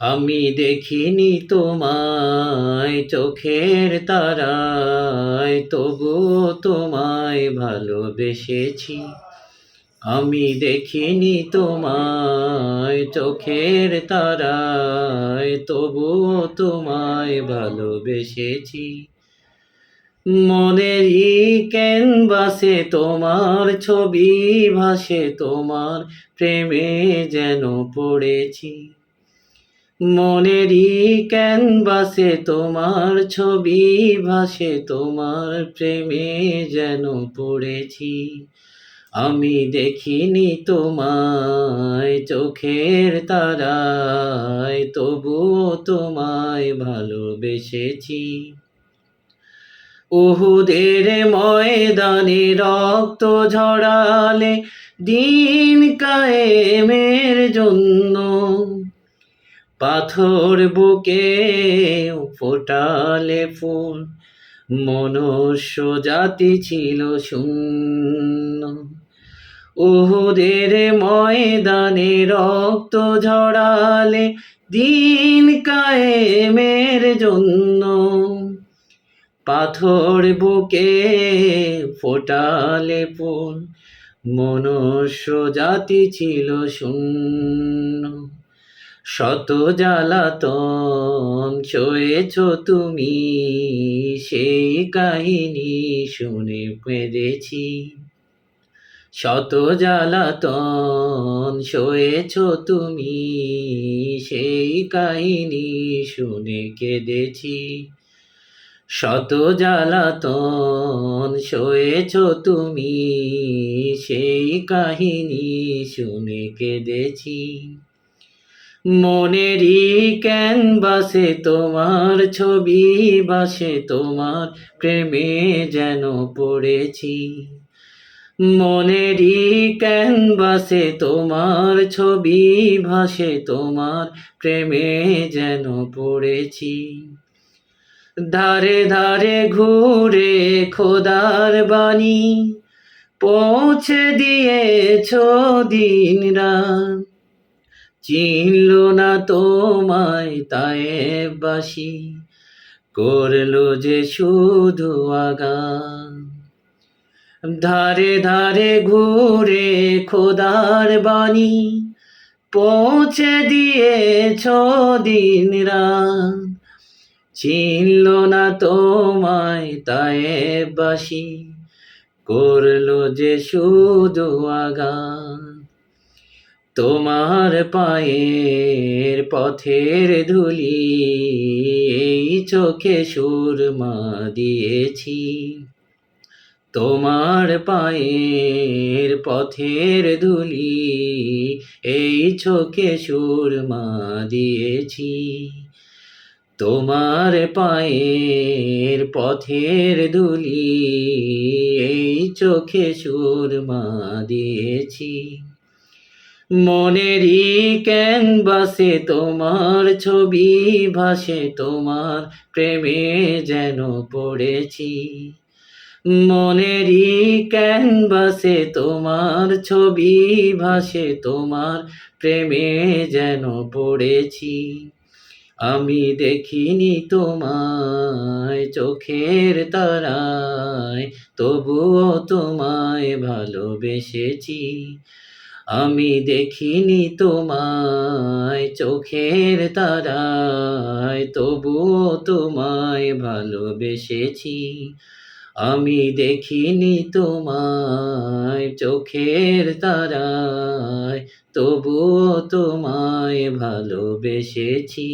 আমি দেখিনি তোমায় চোখের তারায়, তবুও তোমায় ভালোবেসেছি। আমি দেখিনি তোমায় চোখের তারায়, তবুও তোমায় ভালোবেসেছি। মনেরই ক্যানভাসে তোমার ছবি ভাসে, তোমার প্রেমে যেন পড়েছি। মনেরই ক্যানভাসে তোমার ছবি ভাসে, তোমার প্রেমে যেন পড়েছি। আমি দেখিনি তোমায় চোখের তারায়, তবুও তোমায় ভালোবেসেছি। উহুদের ময়দানে রক্ত ঝরালে দিন কায়েমের জন্য, পাথর বুকে ফোটালে ফুল, মনুষ্য জাতি ছিল শূন্য। উহুদের ময়দানে রক্ত ঝরালে দিন কায়েমের জন্য, পাথর বুকে ফোটালে ফুল, মনুষ্য জাতি ছিল শূন্য। শত জ্বালাতন সয়েছ তুমি, সেই কাহিনী শুনে কেঁদেছি। শত জ্বালাতন সয়েছ তুমি, সেই কাহিনী শুনে কেঁদেছি। শত জ্বালাতন সয়েছ তুমি, সেই কাহিনী শুনে কেঁদেছি। মনেরই ক্যানভাসে তোমার ছবি ভাসে, তোমার প্রেমে যেন পড়েছি। মনেরই ক্যানভাসে তোমার ছবি ভাসে, তোমার প্রেমে যেন পড়েছি। ধারে ধারে ঘুরে খোদার বাণী পৌঁছে দিয়েছ দিন রাত। চিনল না তোমায় তায়েববাসী, করলো যে শুধু আগান। ধারে ধারে ঘুরে খোদার বাণী পৌঁছে দিয়েছ দিন রাত। চিনল না তোমায় তায়েববাসী, করলো যে শুধু আগান। তোমার পায়ের পথের ধুলি এই চোখে সুরমা দিয়েছি। তোমার পায়ের পথের ধুলি এই চোখে সুরমা দিয়েছি। তোমার পায়ের পথের ধুলি এই চোখে সুরমা দিয়েছি। মনেরই ক্যানভাসে তোমার ছবি ভাসে, তোমার প্রেমে যেন পড়েছি। মনেরই ক্যানভাসে তোমার ছবি ভাসে, তোমার প্রেমে যেন পড়েছি। আমি দেখিনি তোমায় চোখের তারায়, তবুও তোমায় ভালোবেসেছি। আমি দেখিনি তোমায় চোখের তারায়, তবুও তোমায় ভালোবেসেছি। আমি দেখিনি তোমায় চোখের তারায়, তবুও তোমায় ভালোবেসেছি।